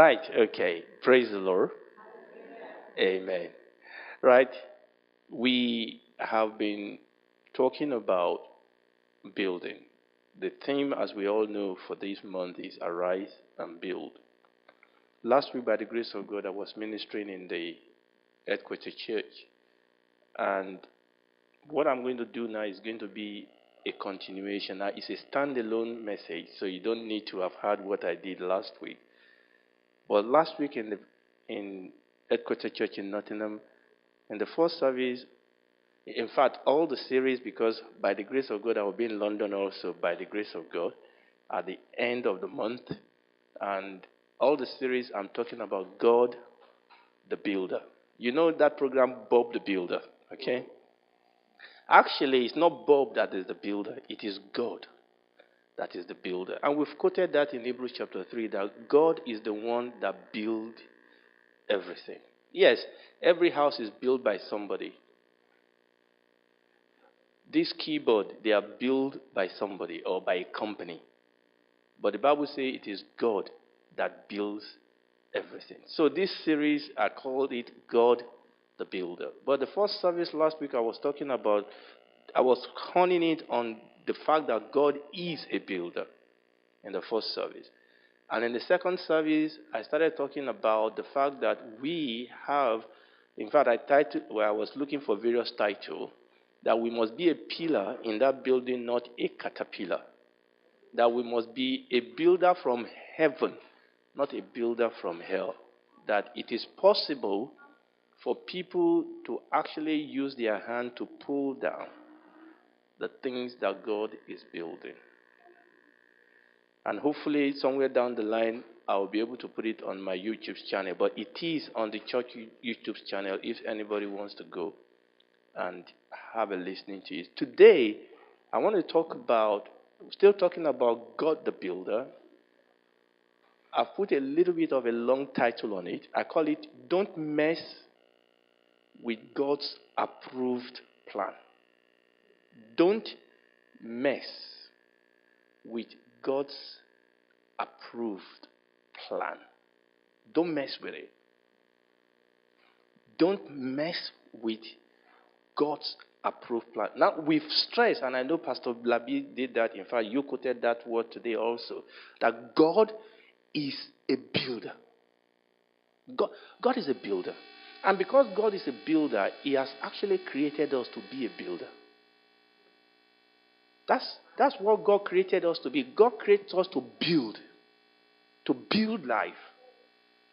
Right, okay. Praise the Lord. Amen. Right, we have been talking about building. The theme, as we all know, for this month is Arise and Build. Last week, by the grace of God, I was ministering in the Headquarter Church. And what I'm going to do now is going to be a continuation. Now, it's a standalone message, so you don't need to have heard what I did last week. But last week in Headquarter Church in Nottingham, in the first service, in fact, all the series, because by the grace of God, I will be in London also, by the grace of God, at the end of the month. And all the series, I'm talking about God, the Builder. You know that program, Bob the Builder, okay? Actually, it's not Bob that is the builder. It is God that is the builder. And we've quoted that in Hebrews chapter 3, that God is the one that builds everything. Yes, every house is built by somebody. This keyboard, they are built by somebody or by a company. But the Bible says it is God that builds everything. So this series, I called it God the Builder. But the first service last week, I was honing it on the fact that God is a builder in the first service. And in the second service, I started talking about the fact that we have, in fact, I was looking for various titles, that we must be a pillar in that building, not a caterpillar. That we must be a builder from heaven, not a builder from hell. That it is possible for people to actually use their hand to pull down the things that God is building. And hopefully somewhere down the line, I will be able to put it on my YouTube channel. But it is on the church YouTube channel if anybody wants to go and have a listening to it. Today, I want to talk about, still talking about God the Builder. I've put a little bit of a long title on it. I call it, Don't Mess with God's Approved Plan. Don't mess with God's approved plan. Don't mess with it. Don't mess with God's approved plan. Now, we've stressed, and I know Pastor Blabi did that. In fact, you quoted that word today also, that God is a builder. God is a builder. And because God is a builder, He has actually created us to be a builder. That's what God created us to be. God created us to build life,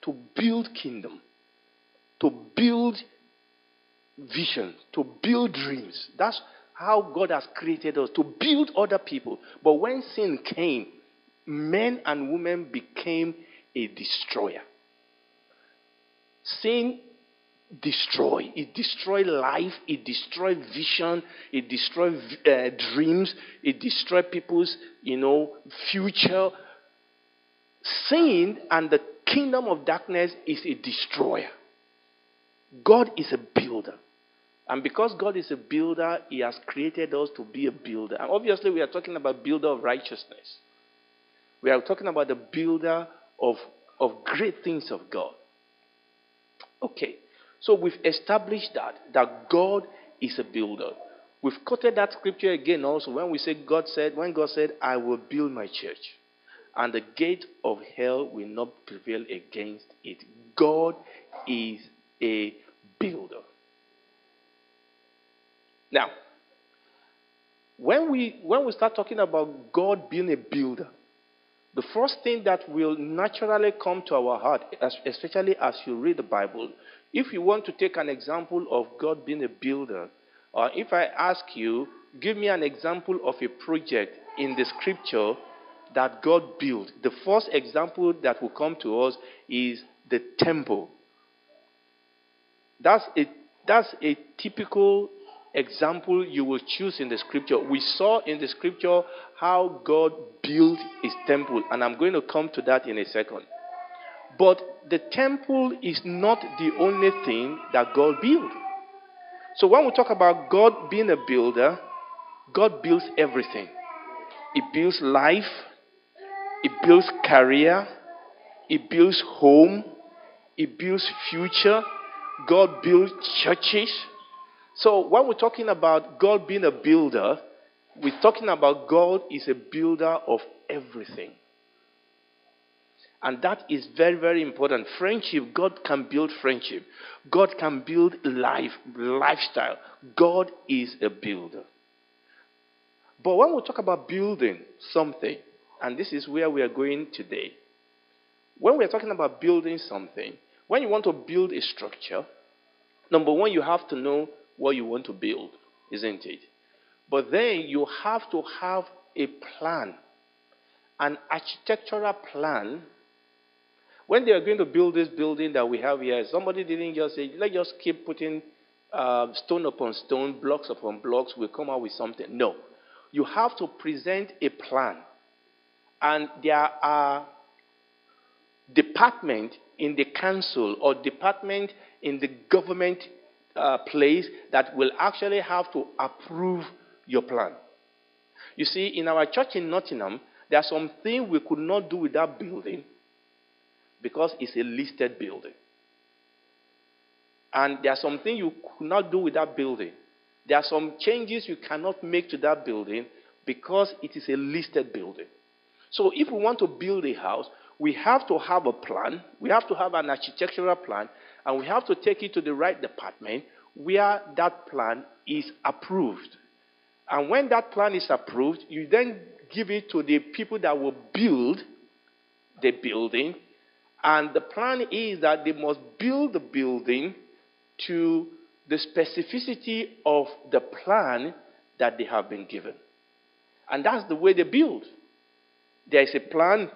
to build kingdom, to build vision, to build dreams. That's how God has created us, to build other people. But when sin came, men and women became a destroyer. Sin destroy. It destroys life. It destroys vision. It destroys dreams. It destroys people's, future. Sin and the kingdom of darkness is a destroyer. God is a builder. And because God is a builder, He has created us to be a builder. And obviously, we are talking about builder of righteousness. We are talking about the builder of great things of God. Okay. So we've established that God is a builder. We've quoted that scripture again also when God said, I will build my church, and the gate of hell will not prevail against it. God is a builder. Now, when we start talking about God being a builder, the first thing that will naturally come to our heart, especially as you read the Bible, if you want to take an example of God being a builder, or if I ask you, give me an example of a project in the scripture that God built, the first example that will come to us is the temple. That's a typical example you will choose in the scripture. We saw in the scripture how God built His temple, and I'm going to come to that in a second. But the temple is not the only thing that God built. So when we talk about God being a builder, God builds everything. He builds life. He builds career. It builds home. It builds future. God builds churches. So when we're talking about God being a builder, we're talking about God is a builder of everything. And that is very, very important. Friendship, God can build friendship. God can build lifestyle. God is a builder. But when we talk about building something, and this is where we are going today, when we are talking about building something, when you want to build a structure, number one, you have to know what you want to build, isn't it? But then you have to have a plan, an architectural plan. When they are going to build this building that we have here, somebody didn't just say, let's just keep putting stone upon stone, blocks upon blocks, we'll come out with something. No. You have to present a plan. And there are departments in the council or department in the government place that will actually have to approve your plan. You see, in our church in Nottingham, there are some things we could not do with that building because it's a listed building. And there are some things you could not do with that building. There are some changes you cannot make to that building because it is a listed building. So if we want to build a house, we have to have a plan. We have to have an architectural plan. And we have to take it to the right department where that plan is approved. And when that plan is approved, you then give it to the people that will build the building. And the plan is that they must build the building to the specificity of the plan that they have been given. And that's the way they build. There is a plan,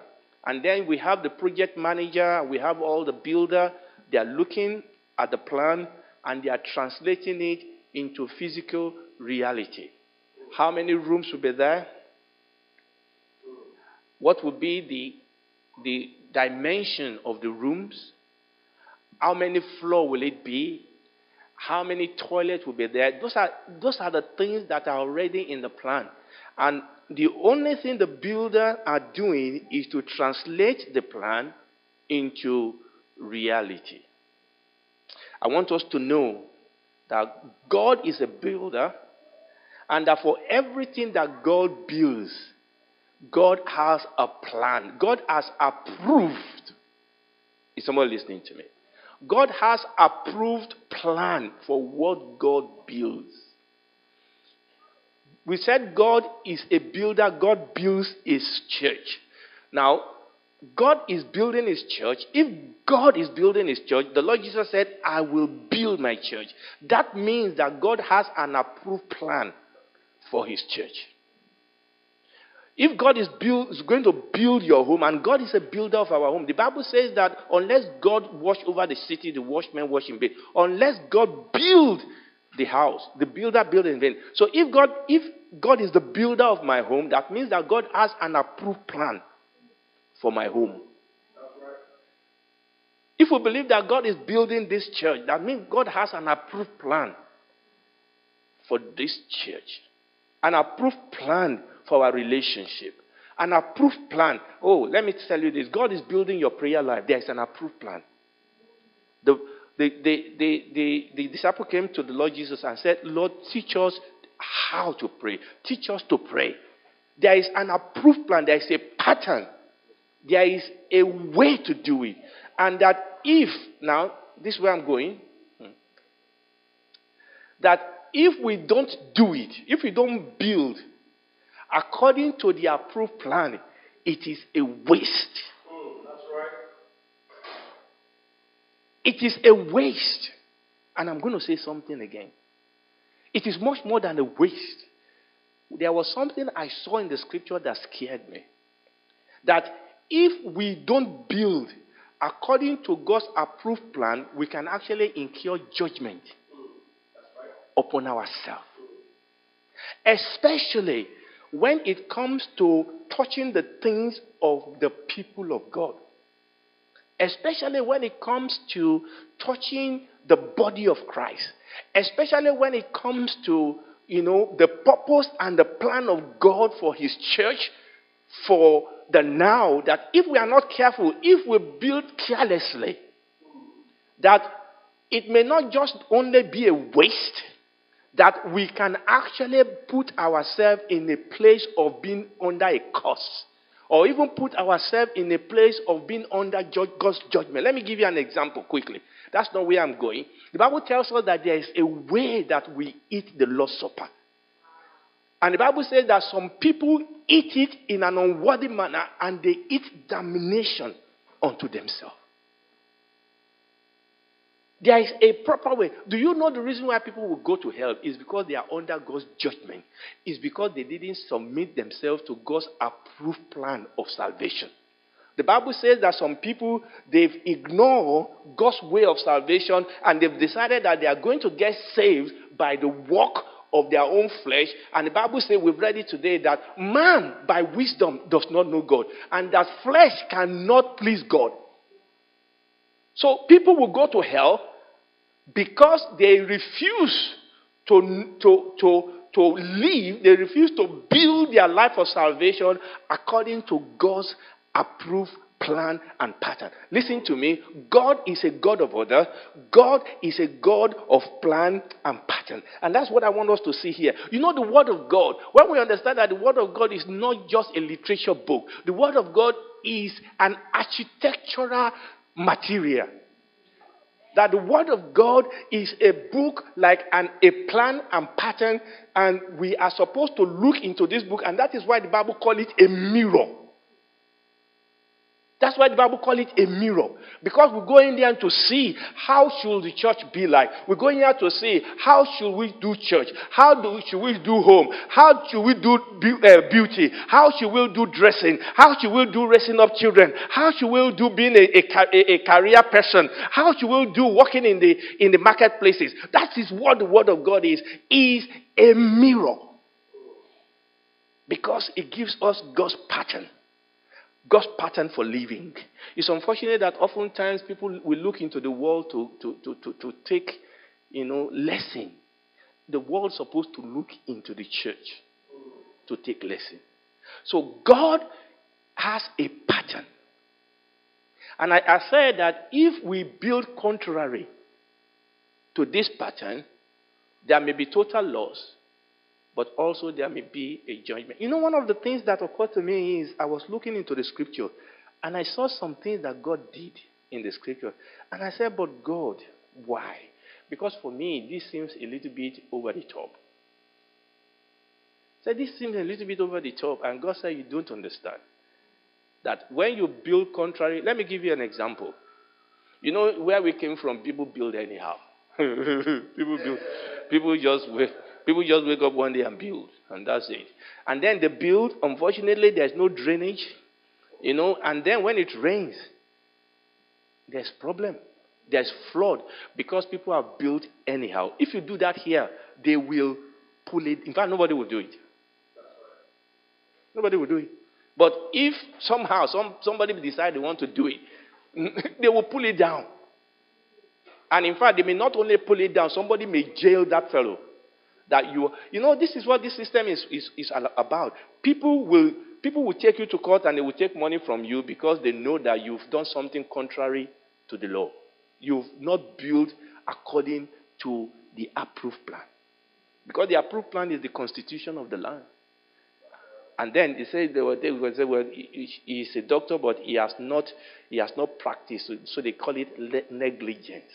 and then we have the project manager, we have all the builder. They are looking at the plan, and they are translating it into physical reality. How many rooms will be there? What will be the dimension of the rooms? How many floors will it be? How many toilets will be there? Those are the things that are already in the plan. And the only thing the builder are doing is to translate the plan into reality. I want us to know that God is a builder, and that for everything that God builds, God has a plan. God has approved. Is someone listening to me? God has approved plan for what God builds. We said God is a builder. God builds his church. Now, God is building his church. If God is building his church, the Lord Jesus said, I will build my church. That means that God has an approved plan for his church. If God is going to build your home, and God is a builder of our home, the Bible says that unless God watch over the city, the watchmen watch in vain. Unless God build the house, the builder build in vain. So if God is the builder of my home, that means that God has an approved plan for my home. If we believe that God is building this church, that means God has an approved plan for this church. An approved plan for our relationship. An approved plan. Oh, let me tell you this. God is building your prayer life. There is an approved plan. The disciple came to the Lord Jesus and said, Lord, teach us how to pray. Teach us to pray. There is an approved plan. There is a pattern. There is a way to do it. And that now, this is where I'm going, that if we don't do it, if we don't build according to the approved plan, it is a waste. That's right. It is a waste. And I'm going to say something again. It is much more than a waste. There was something I saw in the scripture that scared me. That if we don't build according to God's approved plan, we can actually incur judgment upon ourselves. Especially when it comes to touching the things of the people of God. Especially when it comes to touching the body of Christ. Especially when it comes to, the purpose and the plan of God for his church, for that now that if we are not careful, if we build carelessly, that it may not just only be a waste, that we can actually put ourselves in a place of being under a curse, or even put ourselves in a place of being under God's judgment. Let me give you an example quickly. That's not where I'm going. The Bible tells us that there is a way that we eat the Lord's Supper. And the Bible says that some people eat it in an unworthy manner, and they eat damnation unto themselves. There is a proper way. Do you know the reason why people will go to hell is because they are under God's judgment? It's because they didn't submit themselves to God's approved plan of salvation. The Bible says that some people, they've ignored God's way of salvation, and they've decided that they are going to get saved by the work of their own flesh. And the Bible says, we've read it today, that man by wisdom does not know God, and that flesh cannot please God. So people will go to hell because they refuse to live, they refuse to build their life of salvation according to God's approved plan and pattern. Listen to me. God is a God of order. God is a God of plan and pattern. And that's what I want us to see here. You know, the Word of God, when we understand that the Word of God is not just a literature book, the Word of God is an architectural material. That the Word of God is a book like a plan and pattern, and we are supposed to look into this book, and that is why the Bible calls it a mirror. That's why the Bible calls it a mirror. Because we go in there to see how should the church be like. We go in here to see how should we do church. Should we do home? How should we do beauty? How should we do dressing? How should we do raising up children? How should we do being a career person? How should we do working in the marketplaces? That is what the Word of God is a mirror. Because it gives us God's pattern. God's pattern for living. It's unfortunate that oftentimes people will look into the world to take, lesson. The world's supposed to look into the church to take lesson. So God has a pattern. And I said that if we build contrary to this pattern, there may be total loss, but also there may be a judgment. You know, one of the things that occurred to me is I was looking into the scripture, and I saw some things that God did in the scripture. And I said, but God, why? Because for me, this seems a little bit over the top. I said, this seems a little bit over the top. And God said, you don't understand. That when you build contrary, let me give you an example. You know, where we came from, people build anyhow. People just wake up one day and build, and that's it. And then they build, unfortunately, there's no drainage, and then when it rains, there's problem. There's flood, because people have built anyhow. If you do that here, they will pull it. In fact, nobody will do it. Nobody will do it. But if somehow somebody decide they want to do it, they will pull it down. And in fact, they may not only pull it down, somebody may jail that fellow. That this is what this system is about. People will take you to court, and they will take money from you because they know that you've done something contrary to the law. You've not built according to the approved plan. Because the approved plan is the constitution of the land. And then they say, well, he's a doctor, but he has not practiced. So they call it negligence.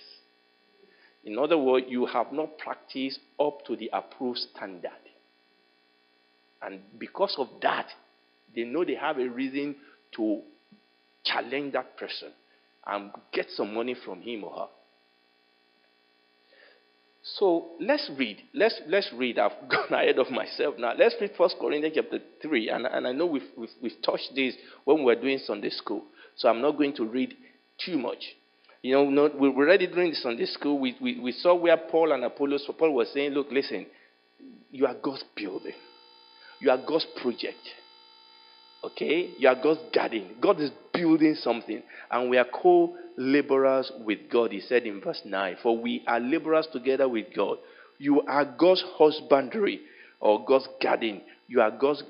In other words, you have not practiced up to the approved standard. And because of that, they know they have a reason to challenge that person and get some money from him or her. So let's read. Let's read. I've gone ahead of myself now. Let's read 1 Corinthians chapter 3. And I know we've touched this when we were doing Sunday school. So I'm not going to read too much. We read it during the Sunday school. We saw where Paul and Apollos, Paul was saying, look, listen, you are God's building. You are God's project. Okay? You are God's garden. God is building something. And we are co-laborers with God, he said in verse 9. For we are laborers together with God. You are God's husbandry or God's garden. You are God's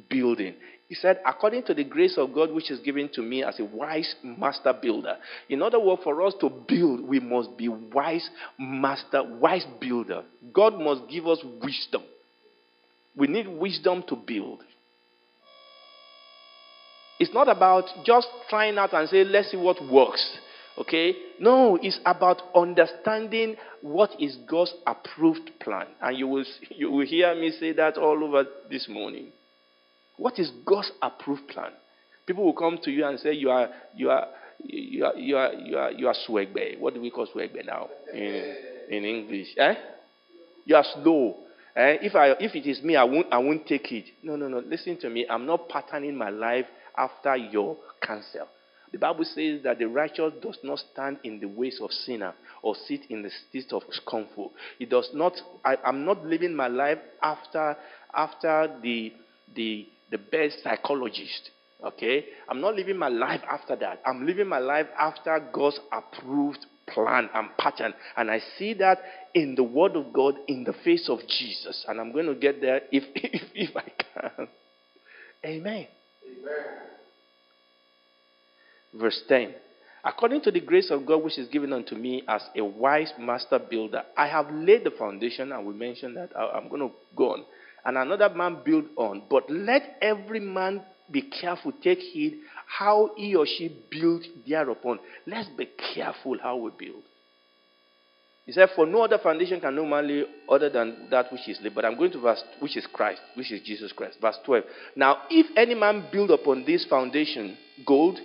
building. He said, according to the grace of God which is given to me as a wise master builder. In other words, for us to build, we must be wise builder. God must give us wisdom. We need wisdom to build. It's not about just trying out and say, let's see what works. Okay? No, it's about understanding what is God's approved plan. And you will hear me say that all over this morning. What is God's approved plan? People will come to you and say, you are swagbe. What do we call swagbe now in English? You are slow. If it is me, I won't take it. No. Listen to me. I'm not patterning my life after your counsel. The Bible says that the righteous does not stand in the ways of sinner or sit in the seat of scornful. It does not. I'm not living my life after the best psychologist. Okay, I'm not living my life after that. I'm living my life after God's approved plan and pattern, and I see that in the Word of God, in the face of Jesus, and I'm going to get there if I can. Amen. Verse 10. According to the grace of God which is given unto me as a wise master builder, I have laid the foundation, and we mentioned that. I'm going to go on. And another man build on. But let every man be careful, take heed how he or she build thereupon. Let's be careful how we build. He said, for no other foundation can no man lay other than that which is laid. But I'm going to verse, which is Christ, which is Jesus Christ. Verse 12. Now, if any man build upon this foundation gold,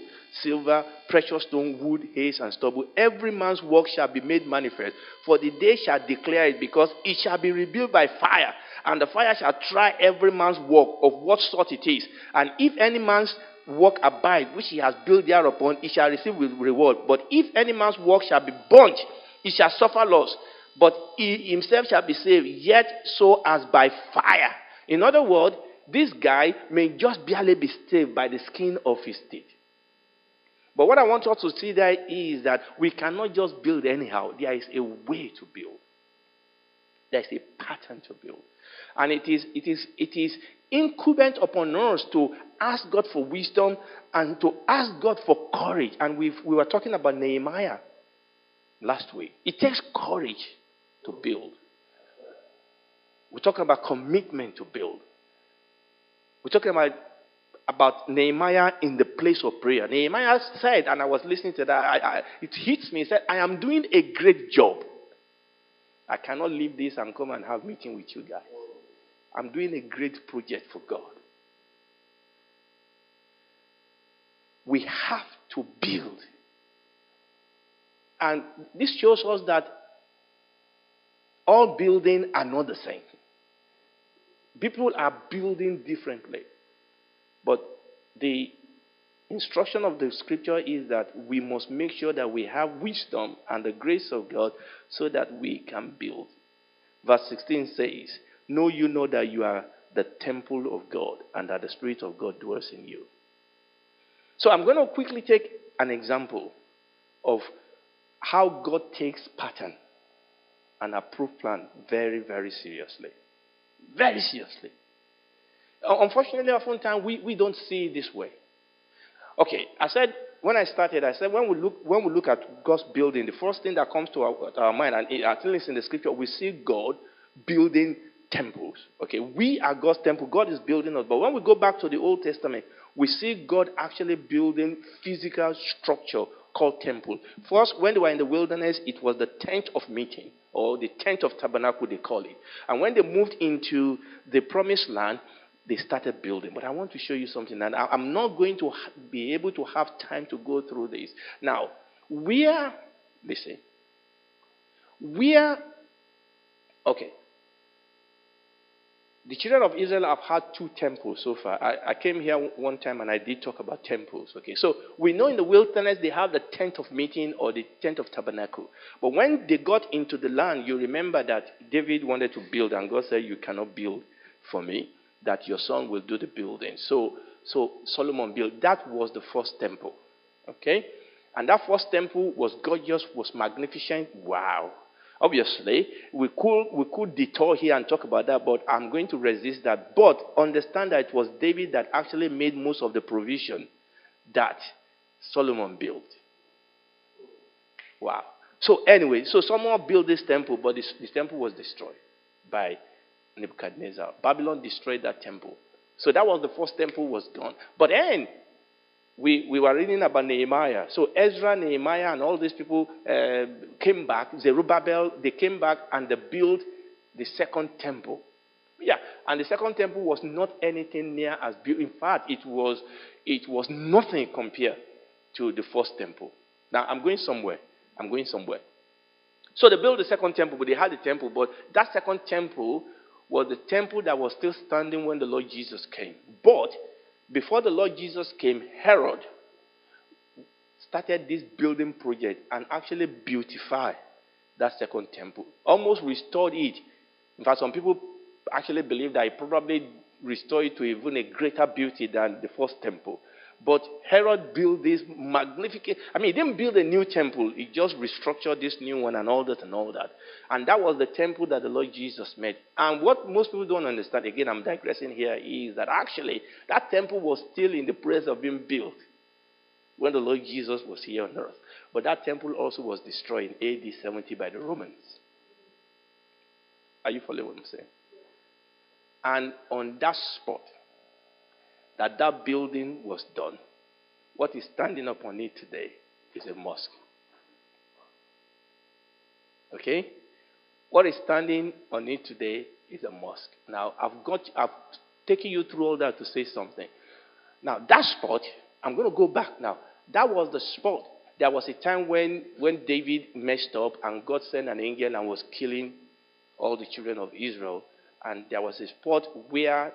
silver, precious stone, wood, hay, and stubble, every man's work shall be made manifest. For the day shall declare it, because it shall be revealed by fire. And the fire shall try every man's work of what sort it is. And if any man's work abide, which he has built thereupon, he shall receive with reward. But if any man's work shall be burnt, he shall suffer loss. But he himself shall be saved, yet so as by fire. In other words, this guy may just barely be saved by the skin of his teeth. But what I want us to see there is that we cannot just build anyhow. There is a way to build. There is a pattern to build. And it is incumbent upon us to ask God for wisdom and to ask God for courage. And we were talking about Nehemiah last week. It takes courage to build. We're talking about commitment to build. We're talking about Nehemiah in the place of prayer. Nehemiah said, and I was listening to that, it hits me. He said, I am doing a great job. I cannot leave this and come and have meeting with you guys. I'm doing a great project for God. We have to build. And this shows us that all building are not the same. People are building differently. But the instruction of the scripture is that we must make sure that we have wisdom and the grace of God so that we can build. Verse 16 says, know you know that you are the temple of God and that the Spirit of God dwells in you. So I'm going to quickly take an example of how God takes pattern and approved plan very, very seriously. Very seriously. Unfortunately, oftentimes we don't see it this way. Okay, when I started, when we look at God's building, the first thing that comes to our mind, and at least in the scripture, we see God building temples. Okay, we are God's temple. God is building us. But when we go back to the Old Testament, we see God actually building physical structure called temple. First, when they were in the wilderness, it was the tent of meeting, or the tent of tabernacle, they call it. And when they moved into the promised land, they started building. But I want to show you something, and I'm not going to be able to have time to go through this. Now, the children of Israel have had 2 temples so far. I came here one time and I did talk about temples. Okay, so we know in the wilderness they have the tent of meeting or the tent of tabernacle. But when they got into the land, you remember that David wanted to build, and God said, you cannot build for me, that your son will do the building. So Solomon built. That was the first temple. Okay? And that first temple was gorgeous, was magnificent. Wow. Obviously, we could detour here and talk about that, but I'm going to resist that. But understand that it was David that actually made most of the provision that Solomon built. Wow. So anyway, so someone built this temple, but this temple was destroyed by Nebuchadnezzar. Babylon destroyed that temple. So that was the first temple was gone. But then we were reading about Nehemiah. So Ezra, Nehemiah, and all these people came back. Zerubbabel, they came back and they built the second temple. Yeah, and the second temple was not anything near as built. In fact, it was nothing compared to the first temple. Now I'm going somewhere. So they built the second temple, but they had the temple. But that second temple was the temple that was still standing when the Lord Jesus came. But before the Lord Jesus came, Herod started this building project and actually beautified that second temple. Almost restored it. In fact, some people actually believe that he probably restored it to even a greater beauty than the first temple. But Herod built this magnificent, he didn't build a new temple. He just restructured this new one and all that and all that. And that was the temple that the Lord Jesus made. And what most people don't understand, again, I'm digressing here, is that actually that temple was still in the process of being built when the Lord Jesus was here on earth. But that temple also was destroyed in AD 70 by the Romans. Are you following what I'm saying? And on that spot, that building was done, what is standing upon it today is a mosque. Okay? What is standing on it today is a mosque. Now, I've taken you through all that to say something. Now, that spot, I'm going to go back now. That was the spot. There was a time when David messed up and God sent an angel and was killing all the children of Israel. And there was a spot where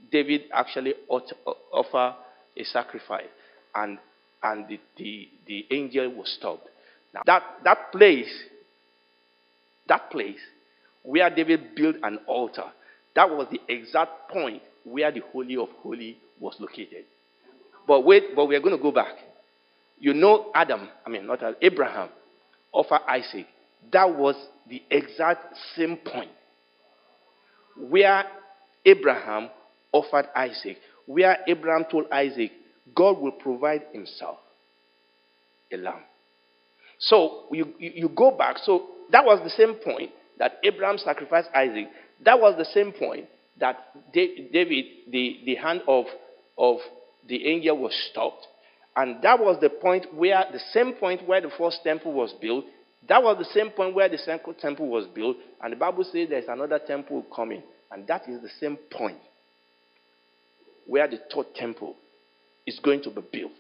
David actually offered a sacrifice, and the angel was stopped. Now that place where David built an altar, that was the exact point where the Holy of Holies was located. But we are going to go back. You know, Abraham offered Isaac. That was the exact same point where Abraham offered Isaac, where Abraham told Isaac, God will provide himself a lamb. So you go back. So that was the same point that Abraham sacrificed Isaac. That was the same point that David, the hand of the angel was stopped. And that was the same point where the first temple was built. That was the same point where the second temple was built. And the Bible says there's another temple coming. And that is the same point where the third temple is going to be built.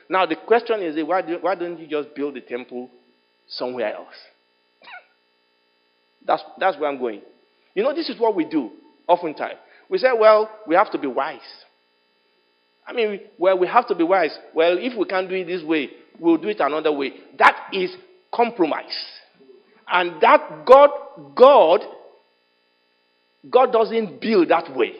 Now the question is, why don't you just build the temple somewhere else? That's where I'm going. You know, this is what we do oftentimes. We say, well, we have to be wise. We have to be wise. Well, if we can't do it this way, we'll do it another way. That is compromise. And that God doesn't build that way.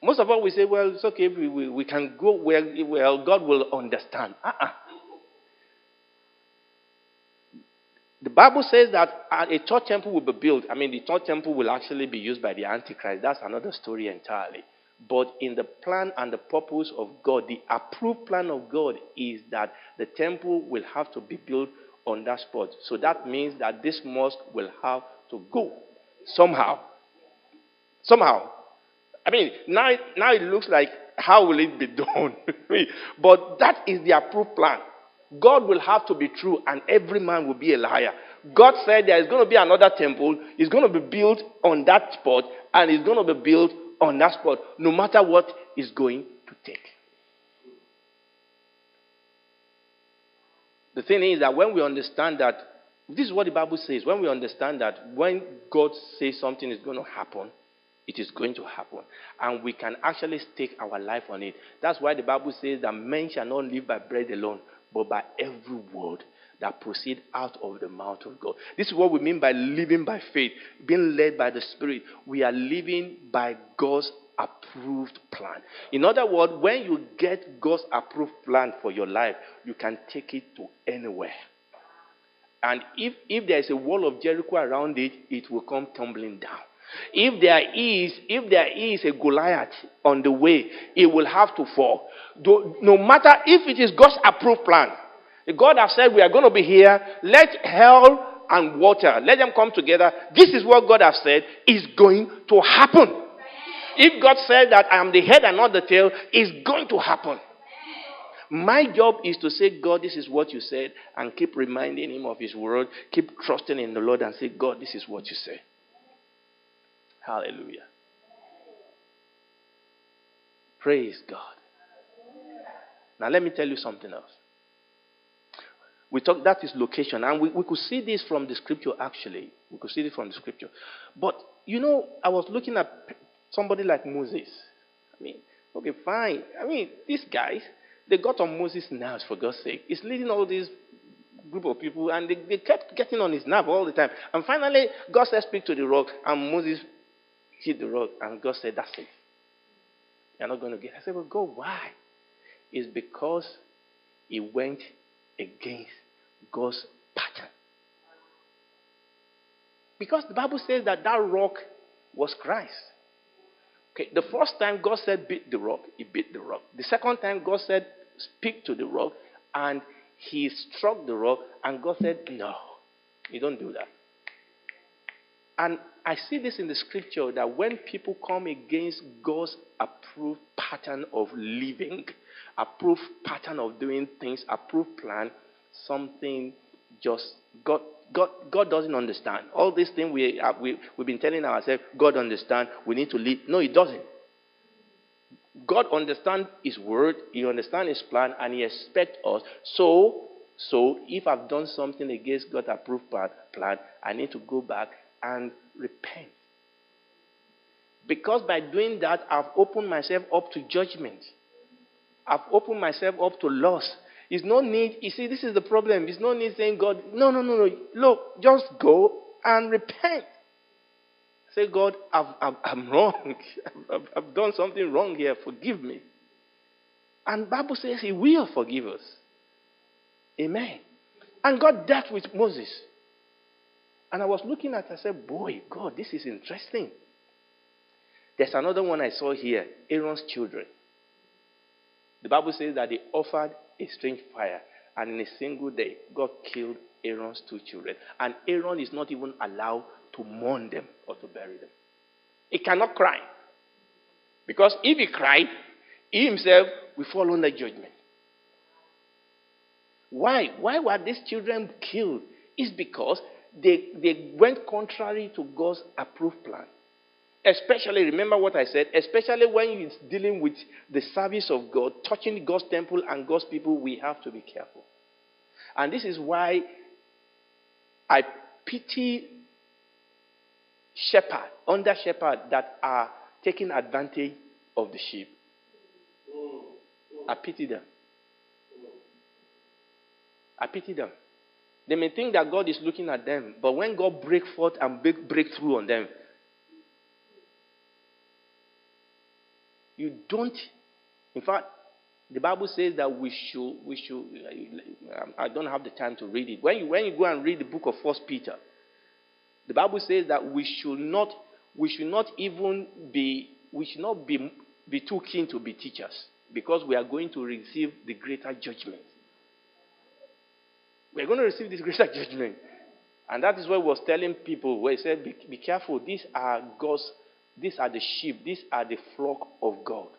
Most of us we say, well, it's okay, we can go where God will understand. The Bible says that a third temple will be built. The third temple will actually be used by the Antichrist. That's another story entirely. But in the plan and the purpose of God, the approved plan of God is that the temple will have to be built on that spot. So that means that this mosque will have to go somehow. Now it looks like, how will it be done? But that is the approved plan. God will have to be true and every man will be a liar. God said there is going to be another temple. It's going to be built on that spot and it's going to be built on that spot no matter what is going to take. The thing is that when we understand that, this is what the Bible says, when we understand that when God says something is going to happen, it is going to happen. And we can actually stake our life on it. That's why the Bible says that men shall not live by bread alone, but by every word that proceeds out of the mouth of God. This is what we mean by living by faith, being led by the Spirit. We are living by God's approved plan. In other words, when you get God's approved plan for your life, you can take it to anywhere. And if there is a wall of Jericho around it, it will come tumbling down. If there is a Goliath on the way, it will have to fall. No matter if it is God's approved plan. God has said we are going to be here. Let hell and water, let them come together. This is what God has said is going to happen. If God said that I am the head and not the tail, it's going to happen. My job is to say, God, this is what you said, and keep reminding him of his word. Keep trusting in the Lord and say, God, this is what you say. Hallelujah. Praise God. Now let me tell you something else. We talked, that is location, and we could see this from the scripture actually. We could see this from the scripture. But, I was looking at somebody like Moses. Okay, fine. These guys, they got on Moses' nerves, for God's sake. He's leading all these group of people, and they kept getting on his nerve all the time. And finally, God said, speak to the rock, and Moses hit the rock, and God said, that's it. You're not going to get it. I said, well, God, why? It's because he went against God's pattern. Because the Bible says that rock was Christ. Okay, the first time God said beat the rock, he beat the rock. The second time God said speak to the rock, and he struck the rock, and God said, no, you don't do that. And I see this in the scripture that when people come against God's approved pattern of living, approved pattern of doing things, approved plan, something just God doesn't understand. All these things we've been telling ourselves, God understands, we need to live. No, he doesn't. God understands his word, he understands his plan, and he expects us. So if I've done something against God's approved plan, I need to go back and repent. Because by doing that, I've opened myself up to judgment. I've opened myself up to loss. There's no need, you see, this is the problem. There's no need saying, God, no. Look, just go and repent. Say, God, I'm wrong. I've done something wrong here. Forgive me. And the Bible says he will forgive us. Amen. And God dealt with Moses. And I was looking at it, I said, boy, God, this is interesting. There's another one I saw here, Aaron's children. The Bible says that they offered a strange fire, and in a single day, God killed Aaron's 2 children. And Aaron is not even allowed to mourn them or to bury them. He cannot cry. Because if he cried, he himself will fall under judgment. Why? Why were these children killed? It's because they went contrary to God's approved plan. Especially, remember what I said, especially when it's dealing with the service of God, touching God's temple and God's people, we have to be careful. And this is why I pity under shepherds that are taking advantage of the sheep. I pity them. I pity them. They may think that God is looking at them, but when God breaks forth and break through on them, you don't. In fact, the Bible says that we should. I don't have the time to read it. When you go and read the book of 1 Peter, the Bible says that we should not be too keen to be teachers, because we are going to receive the greater judgment. We are going to receive this greater judgment. And that is what he was telling people, where he said, be careful, these are the sheep, these are the flock of God.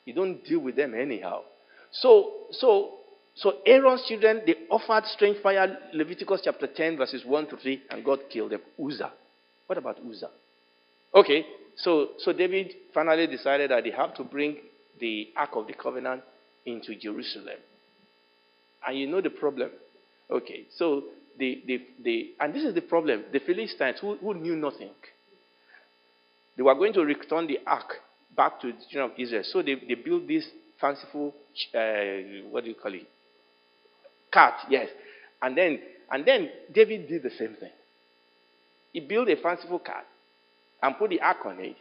You don't deal with them anyhow. So Aaron's children, they offered strange fire, Leviticus chapter 10, verses 1 to 3, and God killed them. Uzzah. What about Uzzah? Okay, so David finally decided that they have to bring the Ark of the Covenant into Jerusalem. And you know the problem. Okay, so and this is the problem. The Philistines, who knew nothing, they were going to return the ark back to the children of Israel. So they built this fanciful, what do you call it? Cart, yes. And then David did the same thing. He built a fanciful cart and put the ark on it.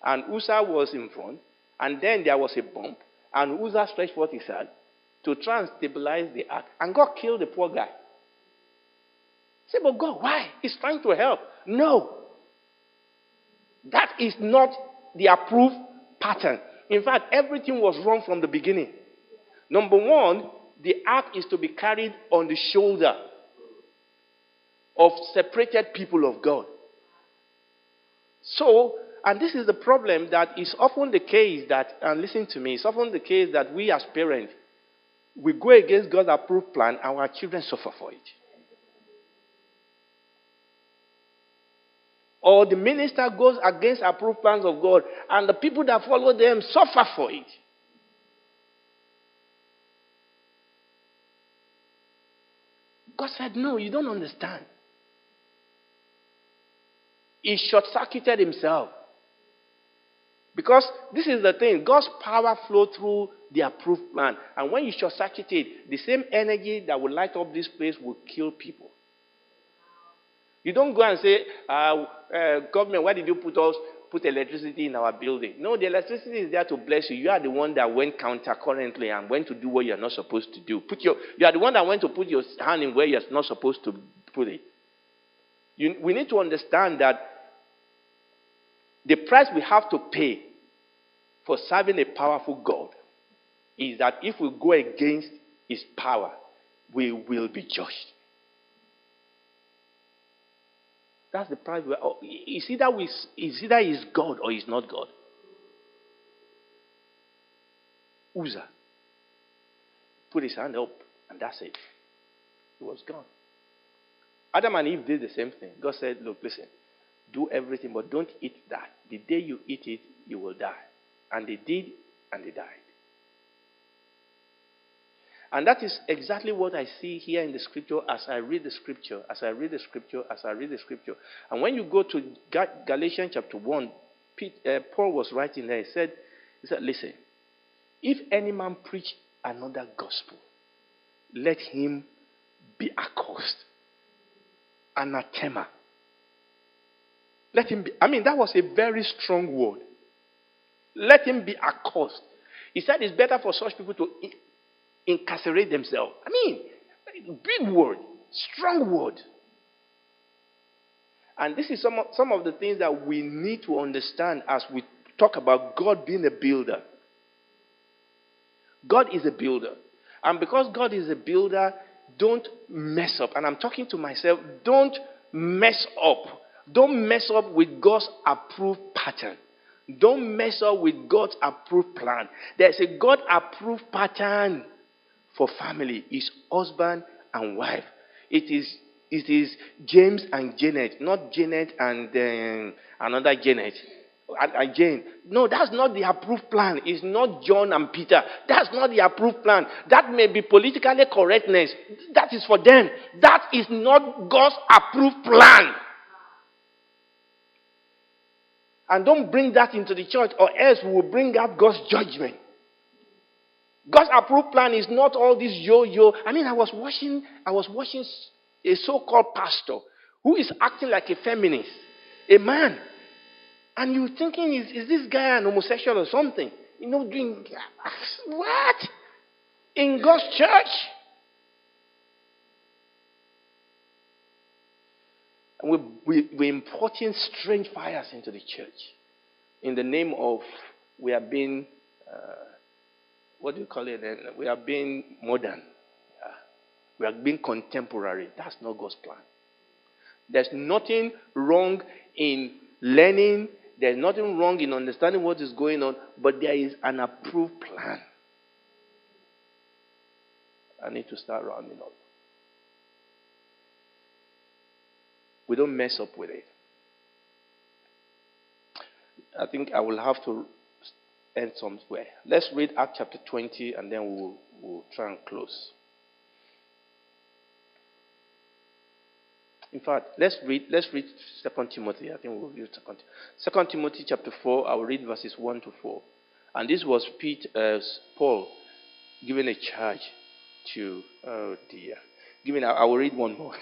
and Uzzah was in front, and then there was a bump, and Uzzah stretched forth his hand to try and stabilize the ark, and God killed the poor guy. Say, but God, why? He's trying to help. No. That is not the approved pattern. In fact, everything was wrong from the beginning. Number one, the ark is to be carried on the shoulder of separated people of God. So, and this is the problem that is often the case that, and listen to me, it's often the case that we as parents, we go against God's approved plan and our children suffer for it. Or the minister goes against approved plans of God and the people that follow them suffer for it. God said, no, you don't understand. He short-circuited himself. Because this is the thing, God's power flows through the approved plan. And when you short-circuit it, the same energy that will light up this place will kill people. You don't go and say, government, why did you put electricity in our building? No, the electricity is there to bless you. You are the one that went counter-currently and went to do what you're not supposed to do. You are the one that went to put your hand in where you're not supposed to put it. We need to understand that the price we have to pay for serving a powerful God is that if we go against his power, we will be judged. That's the price. It's either he's God or he's not God. Uzzah put his hand up, and that's it. He was gone. Adam and Eve did the same thing. God said, look, listen, do everything, but don't eat that. The day you eat it, you will die. And they did, and they died. And that is exactly what I see here in the scripture as I read the scripture, And when you go to Galatians chapter 1, Paul was writing there. He said, listen, if any man preach another gospel, let him be accursed. Anathema. Let him be, that was a very strong word. Let him be accursed. He said it's better for such people to incarcerate themselves. Big word, strong word. And this is some of the things that we need to understand as we talk about God being a builder. God is a builder. And because God is a builder, don't mess up. And I'm talking to myself, don't mess up. Don't mess up with God's approved pattern. Don't mess up with God's approved plan. There's a God-approved pattern for family. It's husband and wife. It is James and Janet, not Janet and another Janet. And Jane. No, that's not the approved plan. It's not John and Peter. That's not the approved plan. That may be politically correctness. That is for them. That is not God's approved plan. And don't bring that into the church, or else we will bring out God's judgment. God's approved plan is not all this yo-yo. I was watching a so-called pastor who is acting like a feminist, a man. And you're thinking, is this guy an homosexual or something? Doing what? In God's church? And we're importing strange fires into the church in the name of we are being, what do you call it? We are being modern. We are being contemporary. That's not God's plan. There's nothing wrong in learning. There's nothing wrong in understanding what is going on, but there is an approved plan. I need to start rounding up. We don't mess up with it. I think I will have to end somewhere. Let's read Acts chapter 20 and then we'll try and close. In fact, let's read 2 Timothy. I think we'll read 2 Timothy chapter 4. I will read verses 1 to 4. And this was Paul giving a charge to, I will read one more.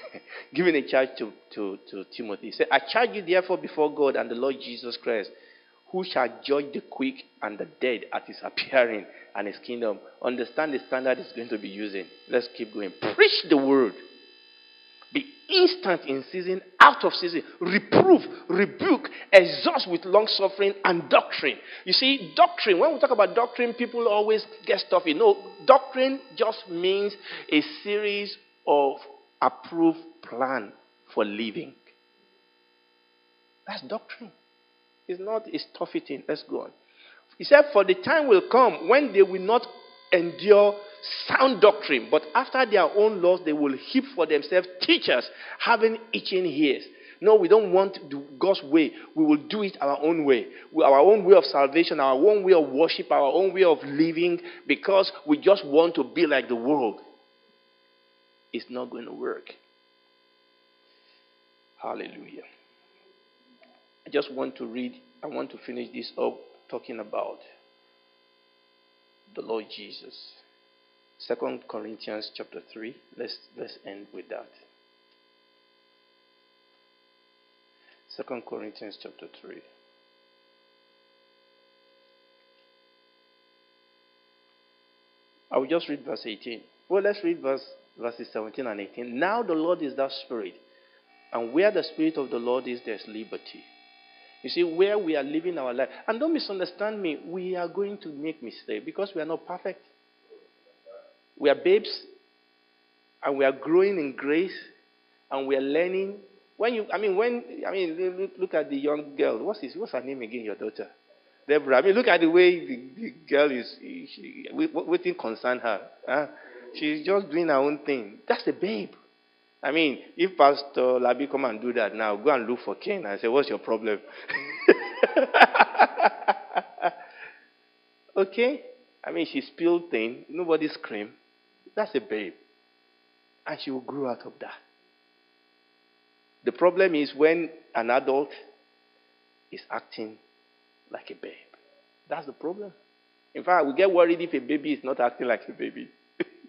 Giving a charge to Timothy. He said, I charge you therefore before God and the Lord Jesus Christ, who shall judge the quick and the dead at his appearing and his kingdom. Understand the standard he's going to be using. Let's keep going. Preach the word. Be instant in season, out of season. Reprove, rebuke, exhort with long suffering and doctrine. You see, doctrine, when we talk about doctrine, people always get stuffy. No, doctrine just means a series of approved plan for living. That's doctrine. It's not a stuffy thing. Let's go on. He said, for the time will come when they will not endure sound doctrine, but after their own laws, they will heap for themselves teachers having itching ears. No, we don't want to do God's way. We will do it our own way. Our own way of salvation, our own way of worship, our own way of living, because we just want to be like the world. It's not going to work. Hallelujah. I just want to read, I want to finish this up talking about the Lord Jesus. 2 Corinthians chapter 3. Let's end with that. 2 Corinthians chapter 3. I will just read verse 18. Well, let's read verses 17 and 18. Now the Lord is that Spirit, and where the Spirit of the Lord is, there's liberty. You see, where we are living our life. And don't misunderstand me, we are going to make mistakes because we are not perfect. We are babes, and we are growing in grace, and we are learning. Look at the young girl. What's her name again, your daughter? Deborah. Look at the way the girl is. What thing concern her? Huh? She's just doing her own thing. That's a babe. If Pastor Labi come and do that now, go and look for Cain and say, what's your problem? Okay? She spilled things. Nobody screamed. That's a babe. And she will grow out of that. The problem is when an adult is acting like a babe. That's the problem. In fact, we get worried if a baby is not acting like a baby.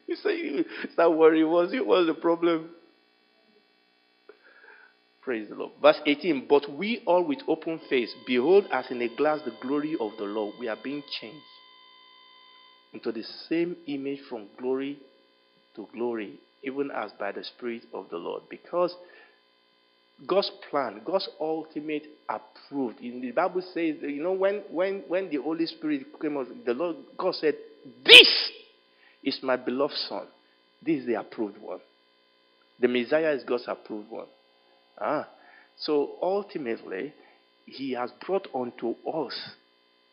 You say, start worrying. What's the problem? Praise the Lord. Verse 18, but we all with open face, behold as in a glass the glory of the Lord, we are being changed into the same image from glory to glory, even as by the Spirit of the Lord. Because God's plan, God's ultimate approved. In the Bible says, when the Holy Spirit came out, the Lord, God said, this is my beloved Son. This is the approved one. The Messiah is God's approved one. So ultimately, he has brought unto us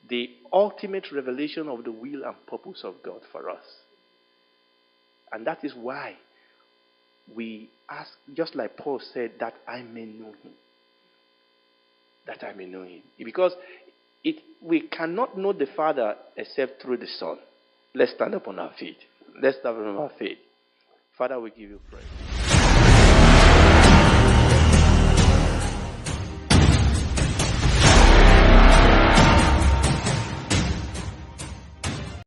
the ultimate revelation of the will and purpose of God for us. And that is why we ask, just like Paul said, that I may know him. That I may know him. Because we cannot know the Father except through the Son. Let's stand up on our feet. Let's stand up on our feet. Father, we give you praise.